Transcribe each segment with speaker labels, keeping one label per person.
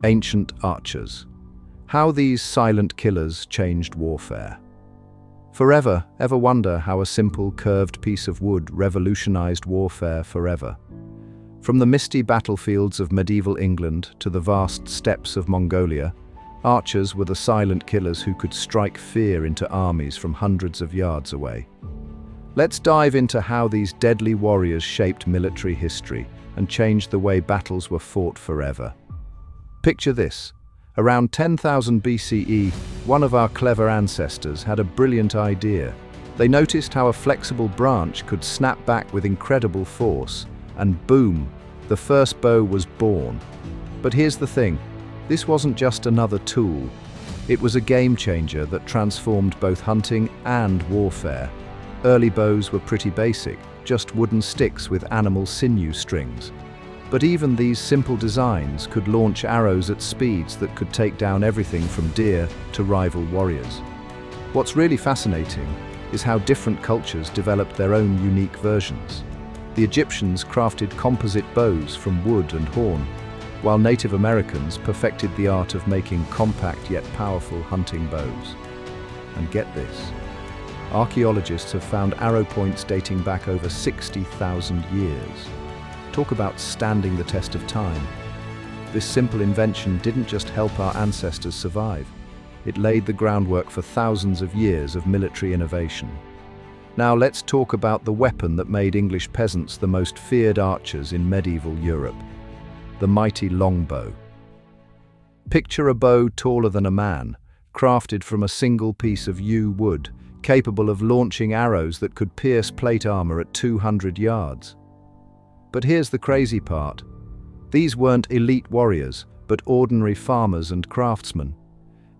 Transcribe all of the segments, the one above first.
Speaker 1: Ancient archers. How these silent killers changed warfare. Forever, ever wonder how a simple, curved piece of wood revolutionized warfare forever? From the misty battlefields of medieval England to the vast steppes of Mongolia, archers were the silent killers who could strike fear into armies from hundreds of yards away. Let's dive into how these deadly warriors shaped military history and changed the way battles were fought forever. Picture this. Around 10,000 BCE, one of our clever ancestors had a brilliant idea. They noticed how a flexible branch could snap back with incredible force, and boom, the first bow was born. But here's the thing, this wasn't just another tool. It was a game changer that transformed both hunting and warfare. Early bows were pretty basic, just wooden sticks with animal sinew strings. But even these simple designs could launch arrows at speeds that could take down everything from deer to rival warriors. What's really fascinating is how different cultures developed their own unique versions. The Egyptians crafted composite bows from wood and horn, while Native Americans perfected the art of making compact yet powerful hunting bows. And get this, archaeologists have found arrow points dating back over 60,000 years. Talk about standing the test of time. This simple invention didn't just help our ancestors survive, it laid the groundwork for thousands of years of military innovation. Now let's talk about the weapon that made English peasants the most feared archers in medieval Europe, the mighty longbow. Picture a bow taller than a man, crafted from a single piece of yew wood, capable of launching arrows that could pierce plate armor at 200 yards. But here's the crazy part. These weren't elite warriors, but ordinary farmers and craftsmen.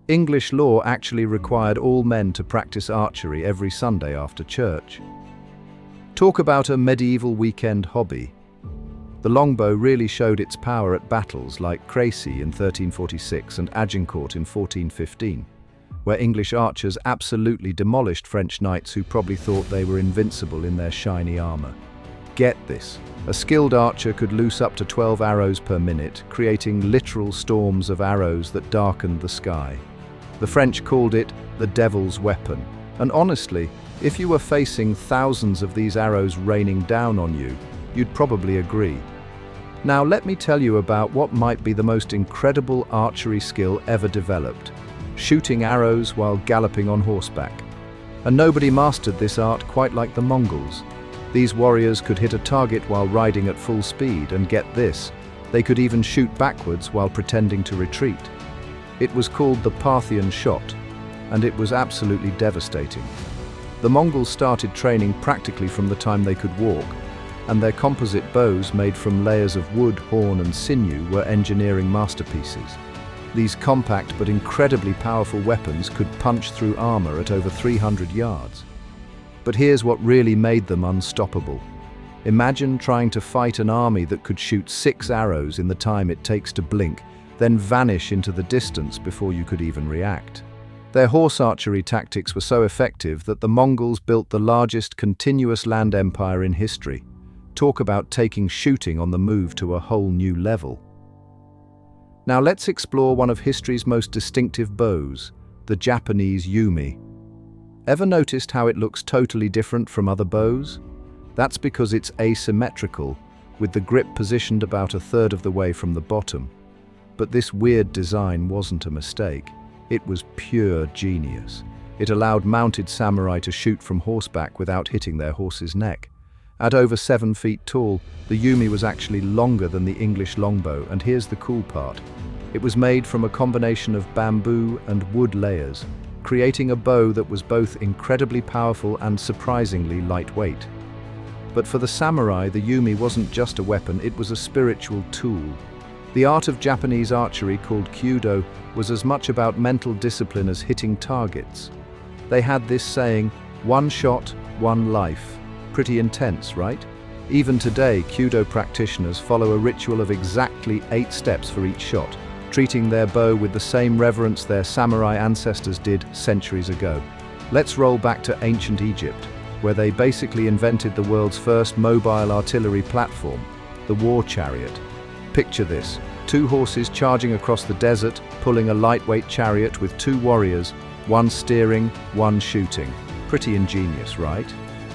Speaker 1: English law actually required all men to practice archery every Sunday after church. Talk about a medieval weekend hobby. The longbow really showed its power at battles like Crécy in 1346 and Agincourt in 1415, where English archers absolutely demolished French knights who probably thought they were invincible in their shiny armor. Get this. A skilled archer could loose up to 12 arrows per minute, creating literal storms of arrows that darkened the sky. The French called it the devil's weapon. And honestly, if you were facing thousands of these arrows raining down on you, you'd probably agree. Now let me tell you about what might be the most incredible archery skill ever developed: shooting arrows while galloping on horseback. And nobody mastered this art quite like the Mongols. These warriors could hit a target while riding at full speed, and get this, they could even shoot backwards while pretending to retreat. It was called the Parthian shot, and it was absolutely devastating. The Mongols started training practically from the time they could walk, and their composite bows made from layers of wood, horn and sinew were engineering masterpieces. These compact but incredibly powerful weapons could punch through armor at over 300 yards. But here's what really made them unstoppable. Imagine trying to fight an army that could shoot 6 arrows in the time it takes to blink, then vanish into the distance before you could even react. Their horse archery tactics were so effective that the Mongols built the largest continuous land empire in history. Talk about taking shooting on the move to a whole new level. Now let's explore one of history's most distinctive bows, the Japanese Yumi. Ever noticed how it looks totally different from other bows? That's because it's asymmetrical, with the grip positioned about a third of the way from the bottom. But this weird design wasn't a mistake. It was pure genius. It allowed mounted samurai to shoot from horseback without hitting their horse's neck. At over 7 feet tall, the Yumi was actually longer than the English longbow, and here's the cool part. It was made from a combination of bamboo and wood layers, creating a bow that was both incredibly powerful and surprisingly lightweight. But for the samurai, the Yumi wasn't just a weapon, it was a spiritual tool. The art of Japanese archery, called Kyudo, was as much about mental discipline as hitting targets. They had this saying, "One shot, one life." Pretty intense, right? Even today, Kyudo practitioners follow a ritual of exactly 8 steps for each shot, treating their bow with the same reverence their samurai ancestors did centuries ago. Let's roll back to ancient Egypt, where they basically invented the world's first mobile artillery platform, the war chariot. Picture this, 2 horses charging across the desert, pulling a lightweight chariot with 2 warriors, one steering, one shooting. Pretty ingenious, right?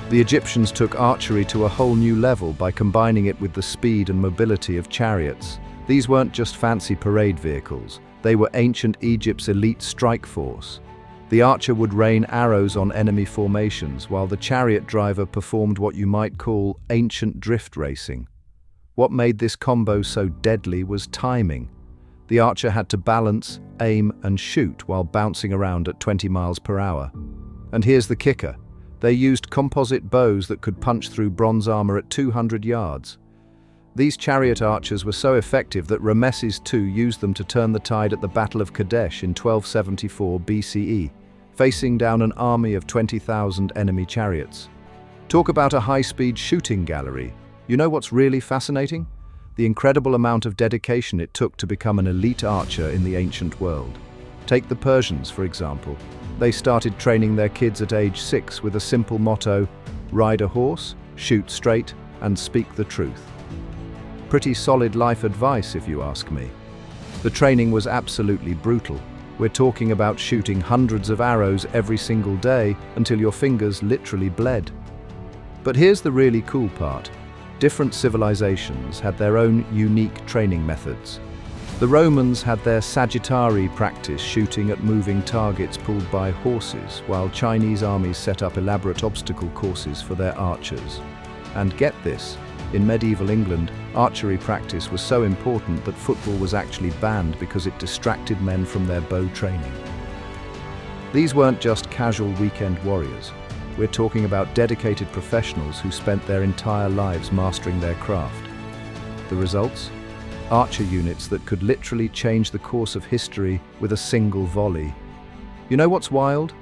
Speaker 1: The Egyptians took archery to a whole new level by combining it with the speed and mobility of chariots. These weren't just fancy parade vehicles, they were ancient Egypt's elite strike force. The archer would rain arrows on enemy formations, while the chariot driver performed what you might call ancient drift racing. What made this combo so deadly was timing. The archer had to balance, aim, and shoot while bouncing around at 20 miles per hour. And here's the kicker. They used composite bows that could punch through bronze armor at 200 yards. These chariot archers were so effective that Rameses II used them to turn the tide at the Battle of Kadesh in 1274 BCE, facing down an army of 20,000 enemy chariots. Talk about a high-speed shooting gallery. You know what's really fascinating? The incredible amount of dedication it took to become an elite archer in the ancient world. Take the Persians, for example. They started training their kids at age 6 with a simple motto: ride a horse, shoot straight, and speak the truth. Pretty solid life advice, if you ask me. The training was absolutely brutal. We're talking about shooting hundreds of arrows every single day until your fingers literally bled. But here's the really cool part. Different civilizations had their own unique training methods. The Romans had their Sagittari practice shooting at moving targets pulled by horses, while Chinese armies set up elaborate obstacle courses for their archers. And get this, in medieval England, archery practice was so important that football was actually banned because it distracted men from their bow training. These weren't just casual weekend warriors. We're talking about dedicated professionals who spent their entire lives mastering their craft. The results? Archer units that could literally change the course of history with a single volley. You know what's wild?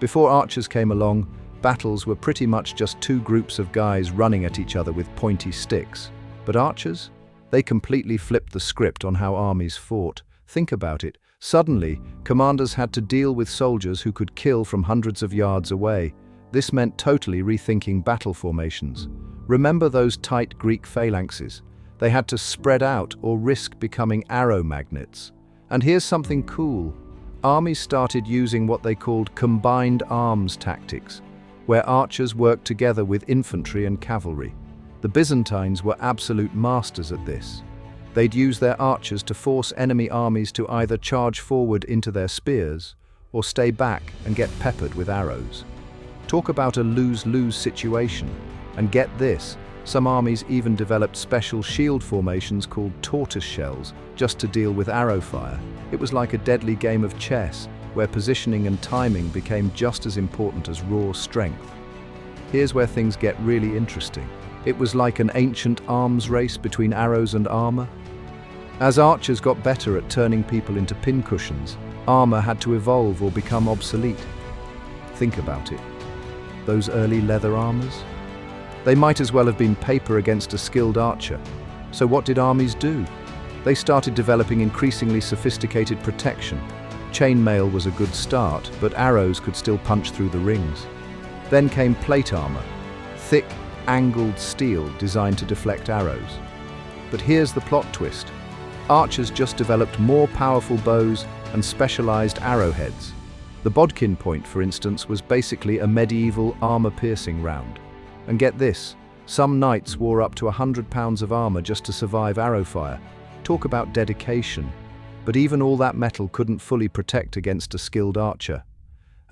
Speaker 1: Before archers came along, battles were pretty much just 2 groups of guys running at each other with pointy sticks. But archers? They completely flipped the script on how armies fought. Think about it. Suddenly, commanders had to deal with soldiers who could kill from hundreds of yards away. This meant totally rethinking battle formations. Remember those tight Greek phalanxes? They had to spread out or risk becoming arrow magnets. And here's something cool. Armies started using what they called combined arms tactics, where archers worked together with infantry and cavalry. The Byzantines were absolute masters at this. They'd use their archers to force enemy armies to either charge forward into their spears or stay back and get peppered with arrows. Talk about a lose-lose situation. And get this, some armies even developed special shield formations called tortoise shells just to deal with arrow fire. It was like a deadly game of chess, where positioning and timing became just as important as raw strength. Here's where things get really interesting. It was like an ancient arms race between arrows and armor. As archers got better at turning people into pincushions, armor had to evolve or become obsolete. Think about it. Those early leather armors? They might as well have been paper against a skilled archer. So what did armies do? They started developing increasingly sophisticated protection. Chainmail was a good start, but arrows could still punch through the rings. Then came plate armor, thick, angled steel designed to deflect arrows. But here's the plot twist. Archers just developed more powerful bows and specialized arrowheads. The bodkin point, for instance, was basically a medieval armor-piercing round. And get this, some knights wore up to 100 pounds of armor just to survive arrow fire. Talk about dedication. But even all that metal couldn't fully protect against a skilled archer.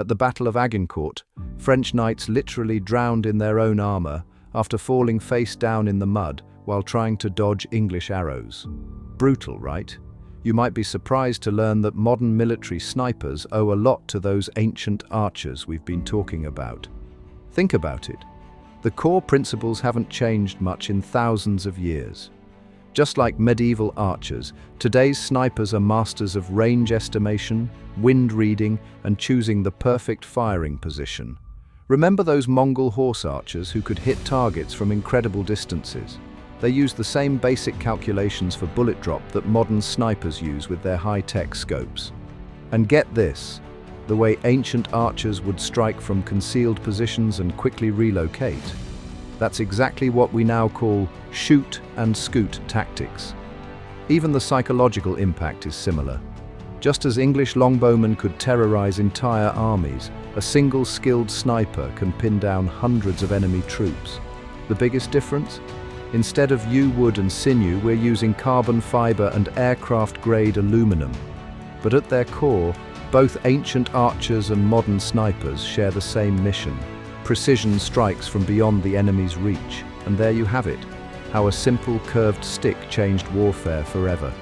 Speaker 1: At the Battle of Agincourt, French knights literally drowned in their own armor after falling face down in the mud while trying to dodge English arrows. Brutal, right? You might be surprised to learn that modern military snipers owe a lot to those ancient archers we've been talking about. Think about it. The core principles haven't changed much in thousands of years. Just like medieval archers, today's snipers are masters of range estimation, wind reading, and choosing the perfect firing position. Remember those Mongol horse archers who could hit targets from incredible distances? They used the same basic calculations for bullet drop that modern snipers use with their high-tech scopes. And get this, the way ancient archers would strike from concealed positions and quickly relocate. That's exactly what we now call shoot and scoot tactics. Even the psychological impact is similar. Just as English longbowmen could terrorize entire armies, a single skilled sniper can pin down hundreds of enemy troops. The biggest difference? Instead of yew wood and sinew, we're using carbon fiber and aircraft-grade aluminum. But at their core, both ancient archers and modern snipers share the same mission. Precision strikes from beyond the enemy's reach. And there you have it, how a simple curved stick changed warfare forever.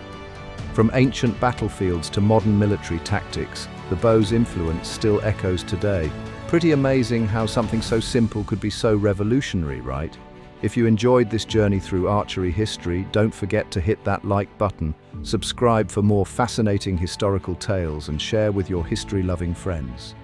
Speaker 1: From ancient battlefields to modern military tactics, the bow's influence still echoes today. Pretty amazing how something so simple could be so revolutionary, right? If you enjoyed this journey through archery history, don't forget to hit that like button, subscribe for more fascinating historical tales, and share with your history-loving friends.